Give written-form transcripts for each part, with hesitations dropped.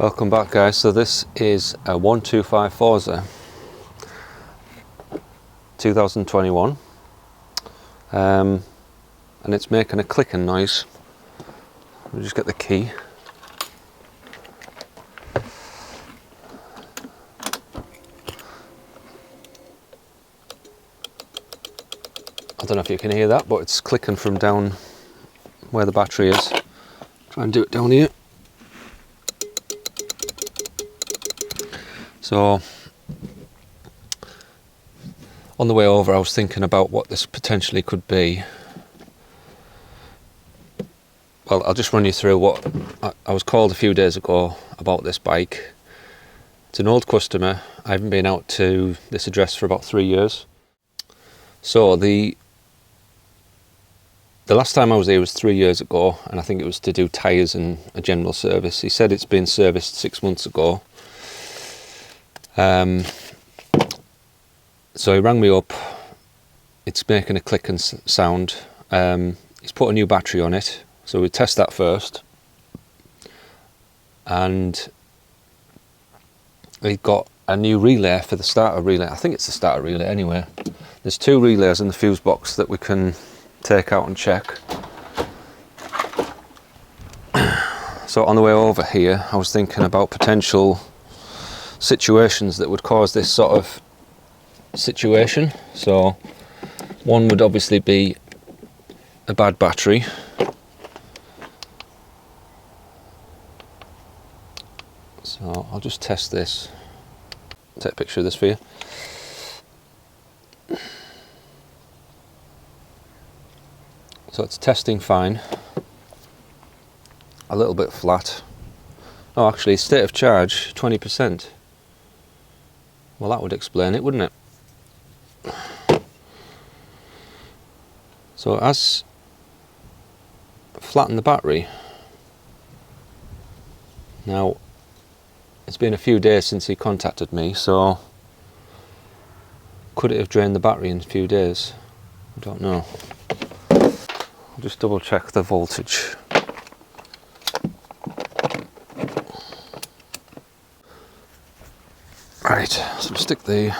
Welcome back, guys. So this is a 125 Forza 2021 and it's making a clicking noise. We'll just get the key. I don't know if you can hear that, but it's clicking from down where the battery is. Try and do it down here. So on the way over I was thinking about what this potentially could be. Well, I'll just run you through what I was called a few days ago about this bike. It's an old customer. I haven't been out to this address for about 3 years. So the last time I was here was 3 years ago, and I think it was to do tyres and a general service. He said it's been serviced 6 months ago. So he rang me up. It's making a clicking sound. He's put a new battery on it, so we test that first. And we got a new relay for the starter relay. I think it's the starter relay anyway. There's 2 relays in the fuse box that we can take out and check. So on the way over here, I was thinking about potential situations that would cause this sort of situation. So one would obviously be a bad battery. So I'll just test this. Take a picture of this for you. So it's testing fine. A little bit flat. Oh, actually, state of charge 20%. Well, that would explain it, wouldn't it? So it has flattened the battery. Now, it's been a few days since he contacted me, so could it have drained the battery in a few days? I don't know. I'll just double check the voltage. Right, so we'll stick the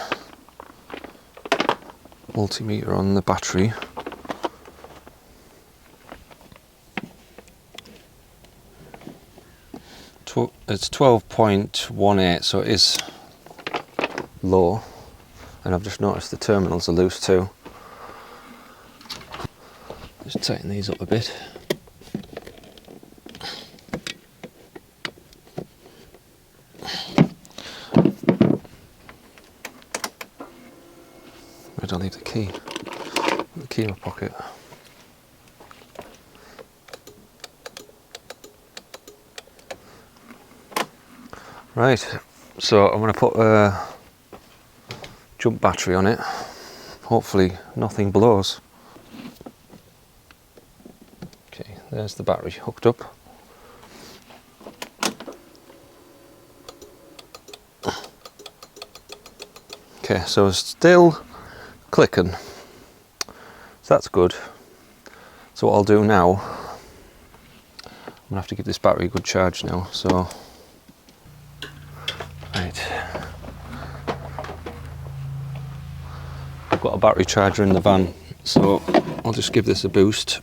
multimeter on the battery. It's 12.18, so it is low, and I've just noticed the terminals are loose too. Just tighten these up a bit. Where'd I leave the key? The key in my pocket. Right, so I'm going to put a jump battery on it. Hopefully nothing blows. Okay, there's the battery hooked up. Okay, so it's still clicking. So that's good. So what I'll do now, I'm going to have to give this battery a good charge now. So right, I've got a battery charger in the van, so I'll just give this a boost.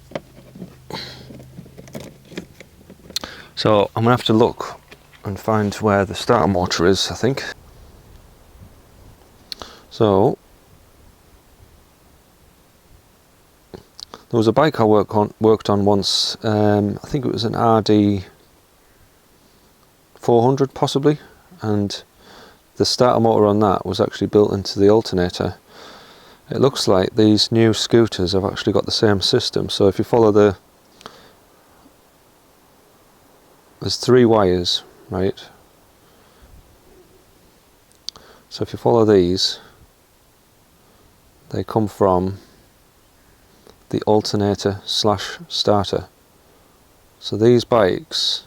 So I'm gonna have to look and find where the starter motor is, I think. So there was a bike I worked on once. I think it was an RD 400 possibly, and the starter motor on that was actually built into the alternator. It looks like these new scooters have actually got the same system. So if you follow there's 3 wires, right? So if you follow these, they come from the alternator / starter. So these bikes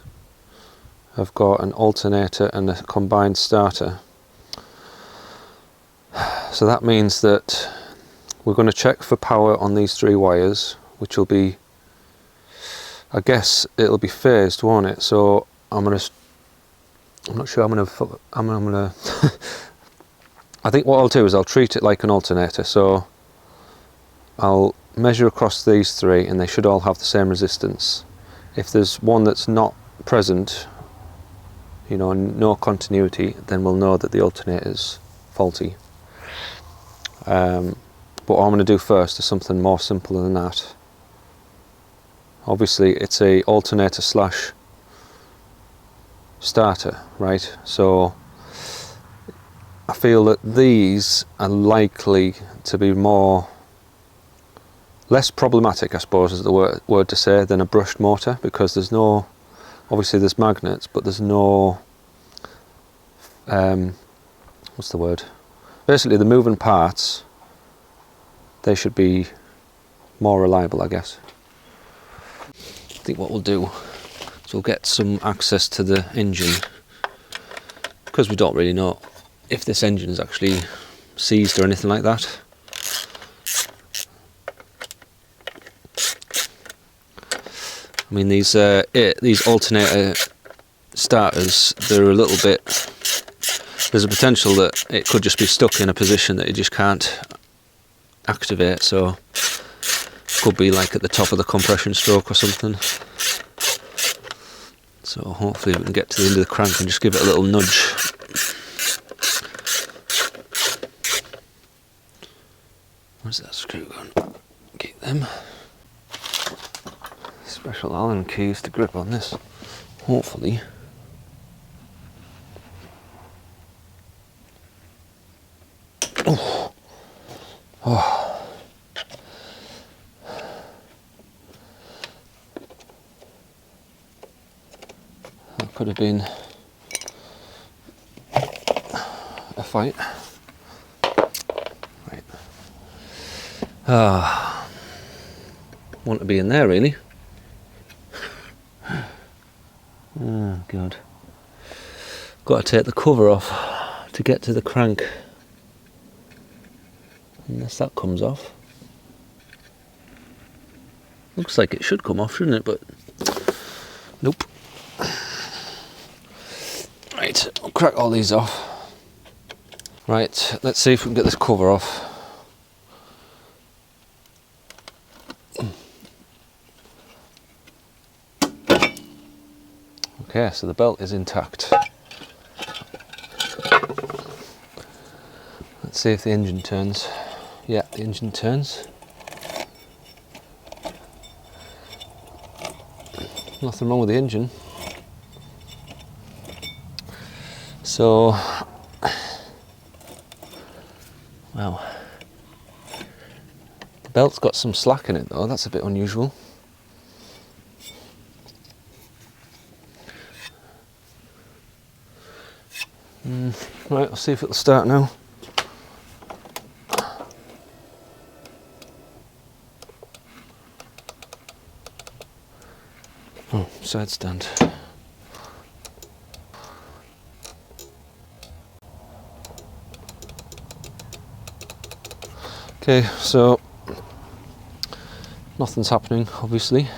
have got an alternator and a combined starter. So that means that we're going to check for power on these 3 wires, which will be, I guess it'll be phased, won't it? So I'm going to I'm not sure I'm gonna I think what I'll do is I'll treat it like an alternator. So I'll measure across these three and they should all have the same resistance. If there's one that's not present, you know, no continuity, then we'll know that the alternator's faulty. But what I'm going to do first is something more simple than that. Obviously it's a alternator slash starter, right? So I feel that these are likely to be less problematic, I suppose is the word to say, than a brushed motor, because there's no, obviously there's magnets, but there's no, what's the word? Basically the moving parts, they should be more reliable, I guess. I think what we'll do is we'll get some access to the engine, because we don't really know if this engine is actually seized or anything like that. I mean, these alternator starters, they're a little bit, there's a potential that it could just be stuck in a position that it just can't activate, so could be like at the top of the compression stroke or something. So hopefully we can get to the end of the crank and just give it a little nudge. Where's that screw going? Keep them. Special Allen keys to grip on this, hopefully. Oh. Oh. That could have been a fight. Right. Want to be in there, really. Oh god. Got to take the cover off to get to the crank. Unless that comes off. Looks like it should come off, shouldn't it? But nope. Right, I'll crack all these off. Right, let's see if we can get this cover off. Okay, so the belt is intact. Let's see if the engine turns. Yeah, the engine turns. Nothing wrong with the engine. So, wow. The belt's got some slack in it though, that's a bit unusual. Right, I'll see if it'll start now. Oh, side stand. Okay, so nothing's happening, obviously.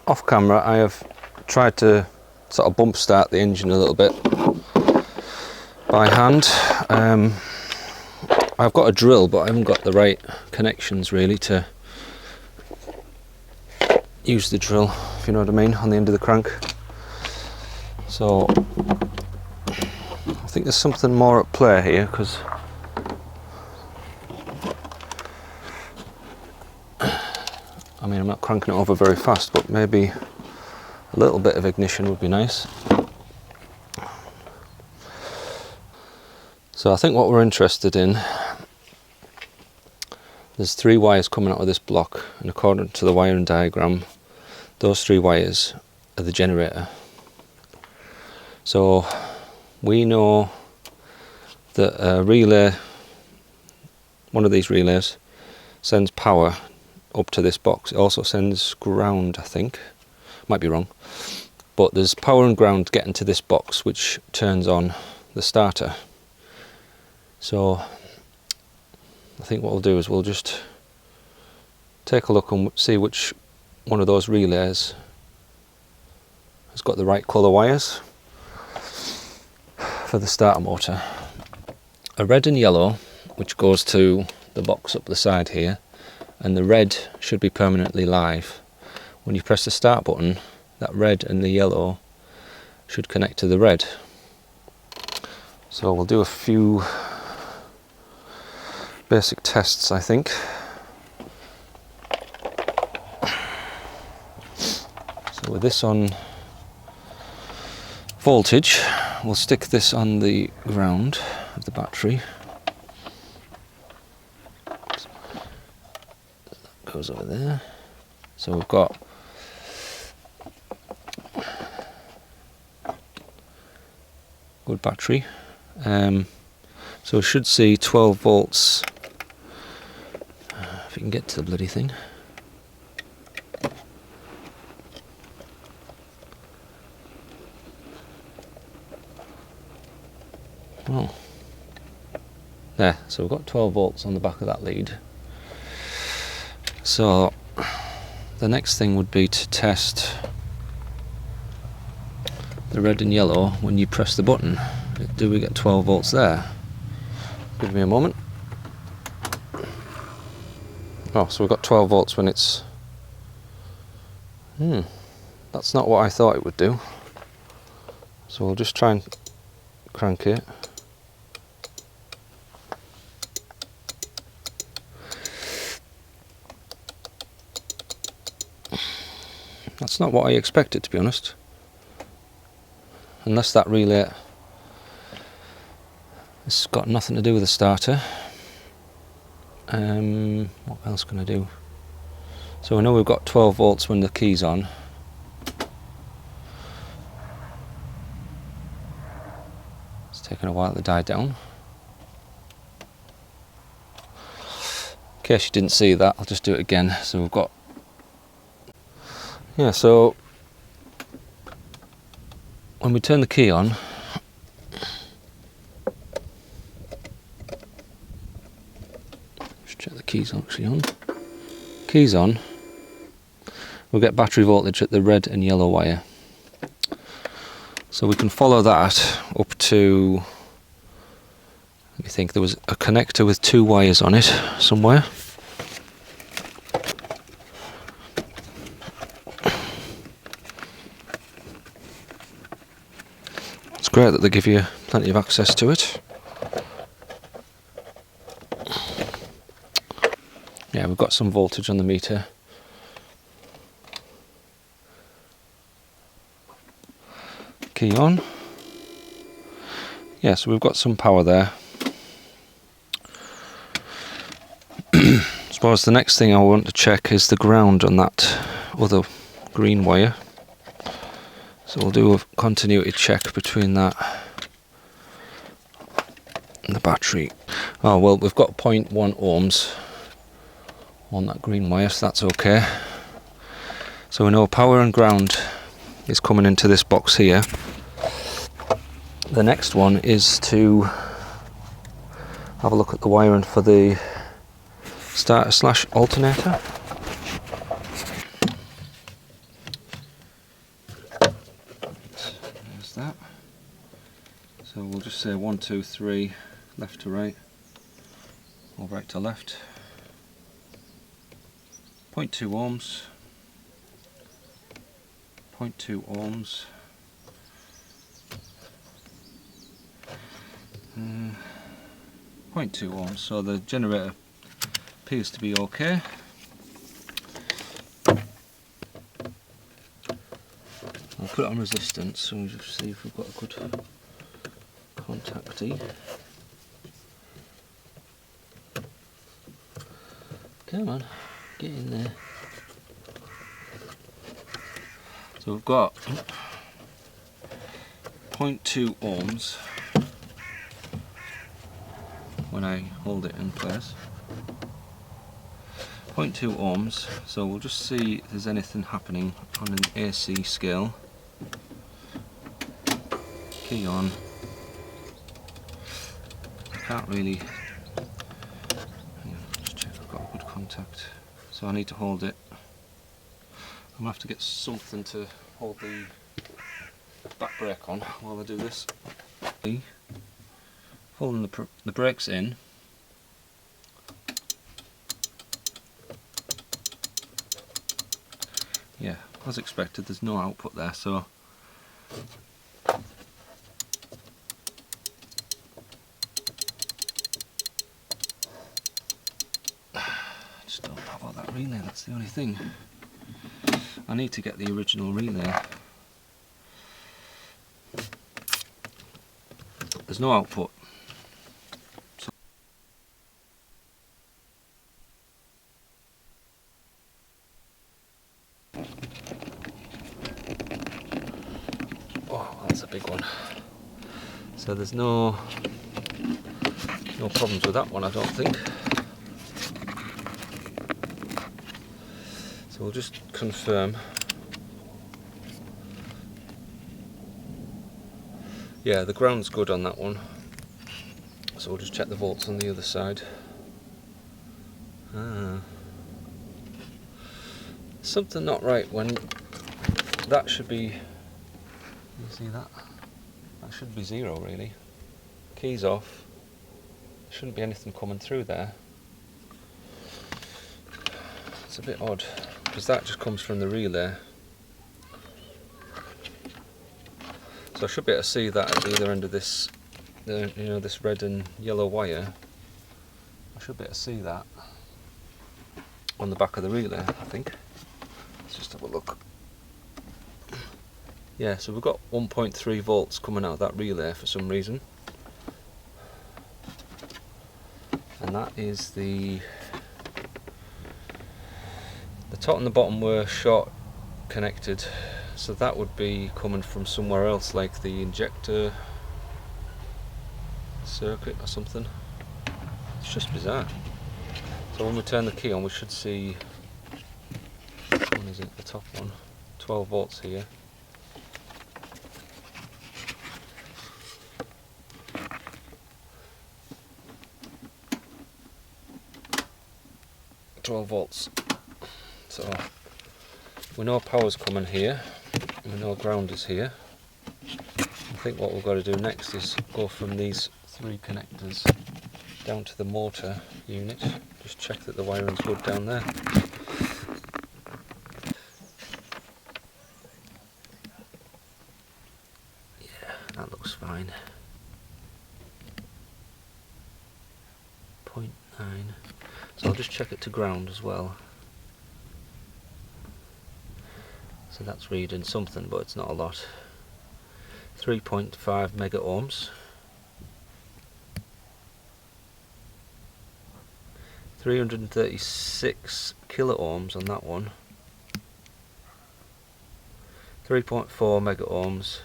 Off camera, I have tried to sort of bump start the engine a little bit by hand. I've got a drill, but I haven't got the right connections really to use the drill, if you know what I mean, on the end of the crank. So I think there's something more at play here, because I mean, I'm not cranking it over very fast, but maybe a little bit of ignition would be nice. So I think what we're interested in, there's 3 wires coming out of this block, and according to the wiring diagram, those 3 wires are the generator. So we know that a relay, one of these relays, sends power up to this box. It also sends ground, I think. Might be wrong. But there's power and ground getting to this box, which turns on the starter. So I think what we'll do is we'll just take a look and see which one of those relays has got the right colour wires for the starter motor. A red and yellow, which goes to the box up the side here, and the red should be permanently live. When you press the start button, that red and the yellow should connect to the red. So we'll do a few basic tests, I think. So with this on voltage, we'll stick this on the ground of the battery. That goes over there. So we've got good battery. So we should see 12 volts. If you can get to the bloody thing. Oh. There, so we've got 12 volts on the back of that lead. So the next thing would be to test the red and yellow when you press the button. Do we get 12 volts there? Give me a moment. Oh, so we've got 12 volts when it's... that's not what I thought it would do. So we'll just try and crank it. That's not what I expected, to be honest. Unless that relay... It's got nothing to do with the starter. What else can I do? So we know we've got 12 volts when the key's on. It's taken a while to die down. In case you didn't see that, I'll just do it again. So we've got... Yeah, so when we turn the key on, just check the key's actually on. Key's on, we'll get battery voltage at the red and yellow wire. So we can follow that up to, let me think, there was a connector with 2 wires on it somewhere. It's great that they give you plenty of access to it. Yeah, we've got some voltage on the meter. Key on. Yeah, so we've got some power there. I suppose the next thing I want to check is the ground on that other green wire. So we'll do a continuity check between that and the battery. Oh well, we've got 0.1 ohms on that green wire, so that's okay. So we know power and ground is coming into this box here. The next one is to have a look at the wiring for the starter / alternator. There's that. So we'll just say 1, 2, 3, left to right, or right to left. 0.2 ohms, 0.2 ohms, 0.2 ohms, so the generator appears to be okay. I'll put it on resistance so we'll just see if we've got a good contactee. Come on, get in there. So we've got 0.2 ohms when I hold it in place. 0.2 ohms, so we'll just see if there's anything happening on an AC scale. Key on. Can't really... Just check I've got a good contact. So I need to hold it gonna have to get something to hold the back brake on while I do this. Pulling the brakes in. Yeah, as expected, there's no output there, so just don't know about that relay, that's the only thing. I need to get the original relay. There's no output. Oh, that's a big one. So there's no problems with that one, I don't think. So we'll just confirm. Yeah, the ground's good on that one. So we'll just check the volts on the other side. Something not right when that should be, you see that? That should be 0 really. Keys off. There shouldn't be anything coming through there. It's a bit odd, because that just comes from the relay. So I should be able to see that at either end of this, this red and yellow wire. I should be able to see that on the back of the relay, I think. Let's just have a look. Yeah, so we've got 1.3 volts coming out of that relay for some reason. And that is the top and the bottom were short connected, so that would be coming from somewhere else, like the injector circuit or something. It's just bizarre. So when we turn the key on, we should see, which one is it, the top one, 12 volts here. Volts. So we know power's coming here, we know ground is here. I think what we've got to do next is go from these 3 connectors down to the motor unit. Just check that the wiring's good down there. Yeah, that looks fine. 0.9. So I'll just check it to ground as well. So that's reading something, but it's not a lot. 3.5 mega ohms. 336 kilo ohms on that one. 3.4 mega ohms.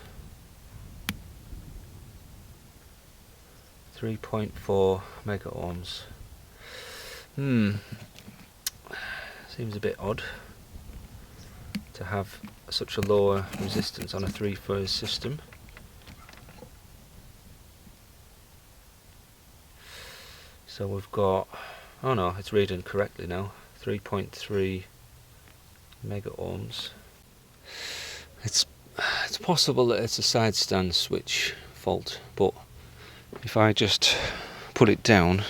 3.4 mega ohms. Seems a bit odd to have such a lower resistance on a 3-phase system. So we've got, oh no, it's reading correctly now, 3.3 mega ohms. It's possible that it's a side stand switch fault, but if I just put it down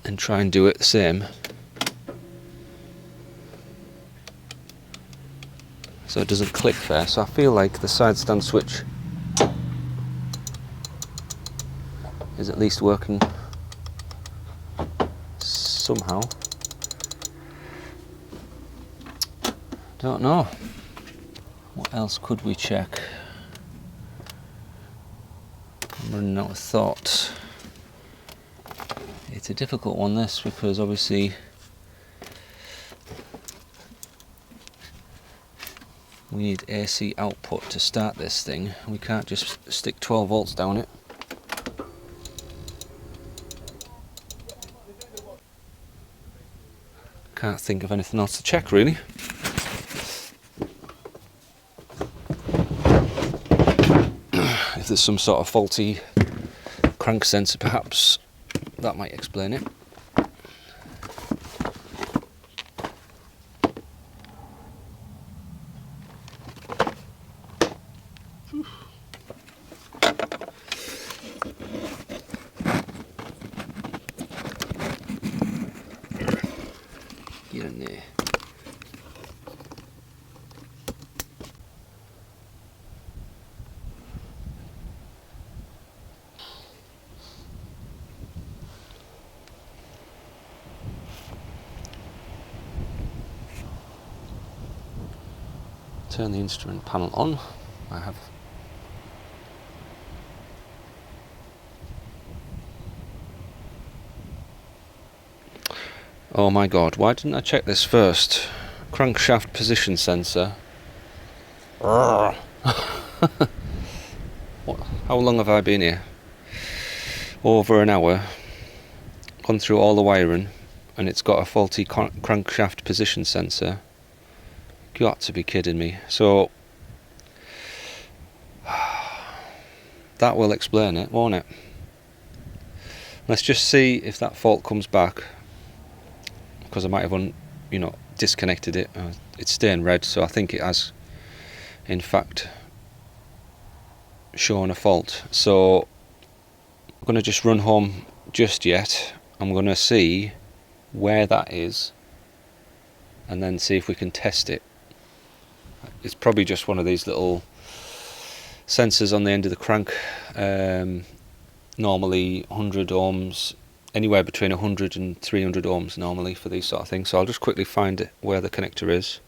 and try and do it the same, so it doesn't click there. So I feel like the side stand switch is at least working somehow. Don't know. What else could we check? I'm running out of thought. It's a difficult one, this, because obviously we need AC output to start this thing. We can't just stick 12 volts down it. Can't think of anything else to check really. If there's some sort of faulty crank sensor, perhaps that might explain it. Yeah. Turn the instrument panel on. I have. Oh my god, why didn't I check this first? Crankshaft position sensor. What? How long have I been here? Over an hour. Gone through all the wiring, and it's got a faulty crankshaft position sensor. Got to be kidding me. So that will explain it, won't it? Let's just see if that fault comes back, because I might have disconnected it. It's staying red, so I think it has in fact shown a fault. So I'm going to just run home just yet. I'm going to see where that is and then see if we can test it. It's probably just one of these little sensors on the end of the crank. Normally 100 ohms, anywhere between 100 and 300 ohms normally for these sort of things. So I'll just quickly find it where the connector is.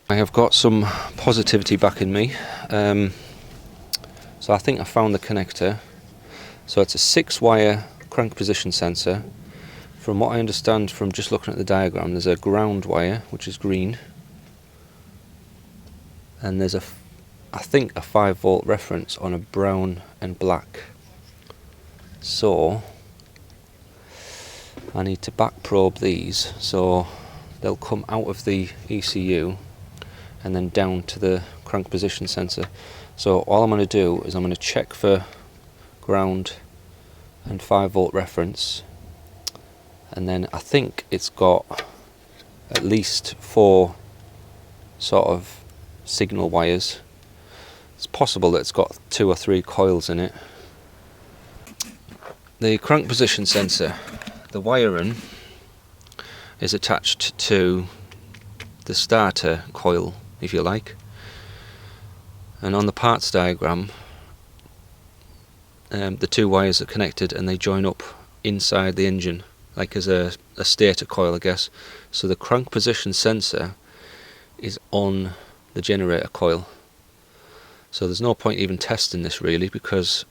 I have got some positivity back in me. So I think I found the connector. So it's a 6-wire crank position sensor. From what I understand from just looking at the diagram, there's a ground wire which is green, and there's I think a 5-volt reference on a brown and black. So I need to back probe these so they'll come out of the ECU and then down to the crank position sensor. So all I'm going to do is I'm going to check for ground and 5-volt reference, and then I think it's got at least 4 sort of signal wires. It's possible that it's got 2 or 3 coils in it. The crank position sensor, the wiring is attached to the starter coil, if you like, and on the parts diagram the 2 wires are connected and they join up inside the engine, like as a stator coil, I guess. So the crank position sensor is on the generator coil. So there's no point even testing this really, because,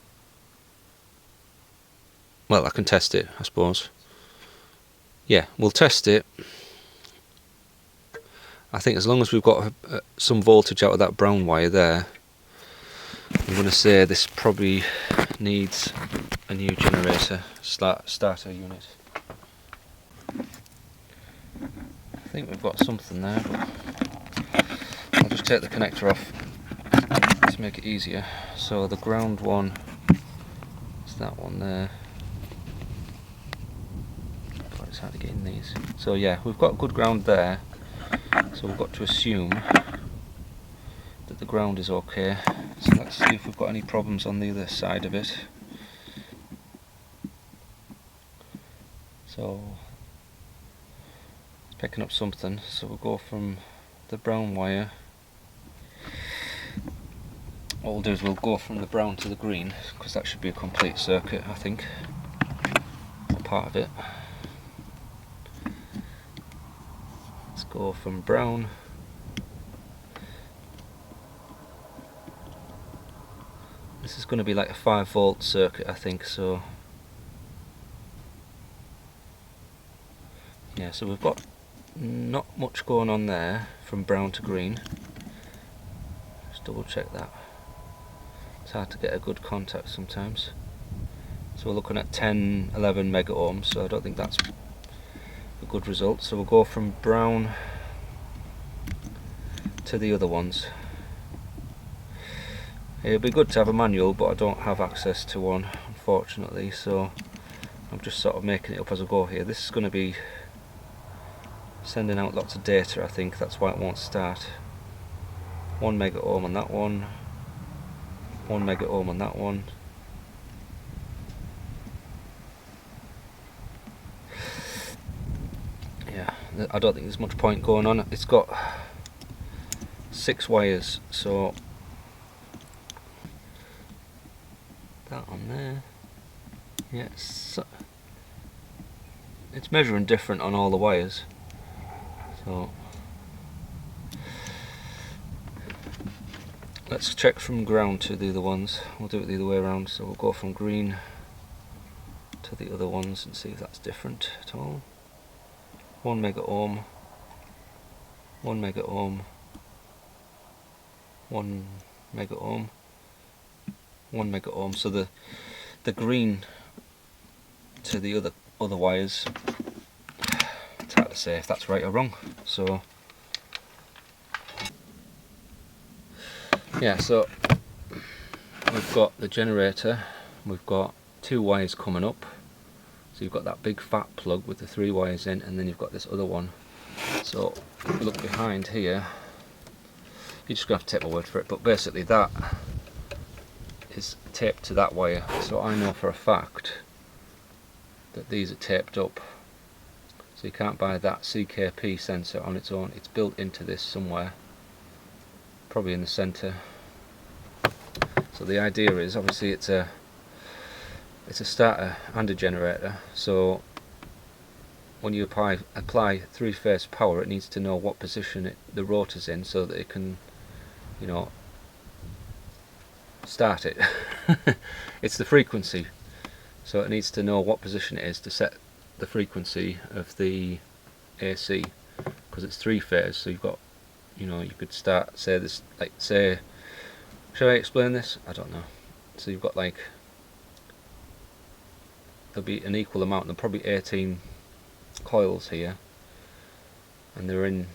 well, I can test it, I suppose. Yeah, we'll test it. I think as long as we've got some voltage out of that brown wire there, I'm going to say this probably needs a new generator starter unit. I think we've got something there, but I'll just take the connector off to make it easier. So the ground one is that one there. God, it's hard to get in these. So yeah, we've got good ground there, so we've got to assume that the ground is okay. So let's see if we've got any problems on the other side of it. So it's picking up something, so we'll go from the brown wire. What we'll do is we'll go from the brown to the green, because that should be a complete circuit, I think, or part of it. Let's go from brown This is going to be like a 5-volt circuit, I think, so yeah, so we've got not much going on there from brown to green. Just double check that. It's hard to get a good contact sometimes. So we're looking at 10, 11 mega ohms, so I don't think that's a good result. So we'll go from brown to the other ones. It'd be good to have a manual, but I don't have access to one, unfortunately, so I'm just sort of making it up as I go here. This is going to be sending out lots of data, I think, that's why it won't start. 1 mega ohm on that one, 1 mega ohm on that one. Yeah, I don't think there's much point going on. It's got 6 wires, so that on there, yeah, it's measuring different on all the wires. So let's check from ground to the other ones. We'll do it the other way around, so we'll go from green to the other ones and see if that's different at all. 1 mega ohm, 1 mega ohm, 1 mega ohm, 1 mega ohm. So the green to the other wires, it's hard to say if that's right or wrong. So yeah, so we've got the generator, we've got 2 wires coming up. So you've got that big fat plug with the 3 wires in, and then you've got this other one. So if you look behind here, you're just going to have to take my word for it, but basically that is taped to that wire. So I know for a fact that these are taped up. So you can't buy that CKP sensor on its own. It's built into this somewhere, probably in the centre. So the idea is, obviously it's a starter and a generator, so when you apply 3-phase power, it needs to know what position the rotor's in, so that it can, you know, start it. It's the frequency, so it needs to know what position it is to set the frequency of the AC, because it's 3-phase. So you've got, you know, you could start, say this, like, say, shall I explain this? I don't know. So you've got, like, there'll be an equal amount, there'll probably 18 coils here, and they're in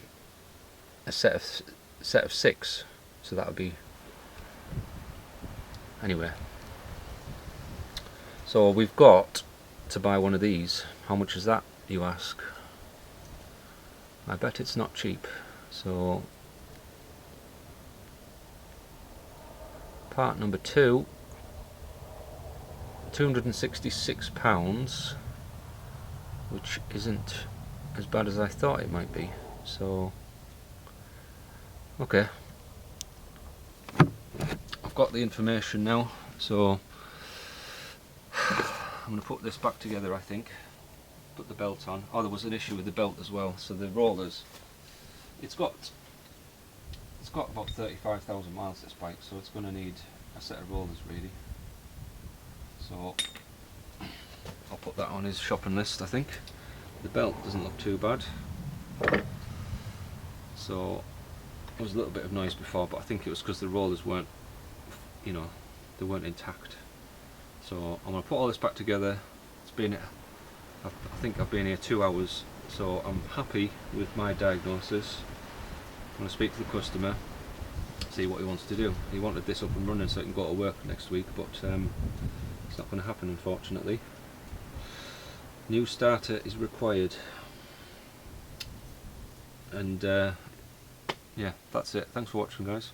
a set of 6, so that would be, anyway. So we've got to buy one of these. How much is that, you ask? I bet it's not cheap. So part number 2, £266, which isn't as bad as I thought it might be. So okay, I've got the information now, so I'm going to put this back together, I think. Put the belt on. Oh, there was an issue with the belt as well. So the rollers, it's got about 35,000 miles, this bike, so it's going to need a set of rollers really. So I'll put that on his shopping list, I think. The belt doesn't look too bad. So there was a little bit of noise before, but I think it was because the rollers weren't, you know, they weren't intact. So I'm going to put all this back together. It's been, I think I've been here 2 hours, so I'm happy with my diagnosis. I'm going to speak to the customer, see what he wants to do. He wanted this up and running so he can go to work next week, but it's not going to happen, unfortunately. New starter is required. And yeah, that's it. Thanks for watching, guys.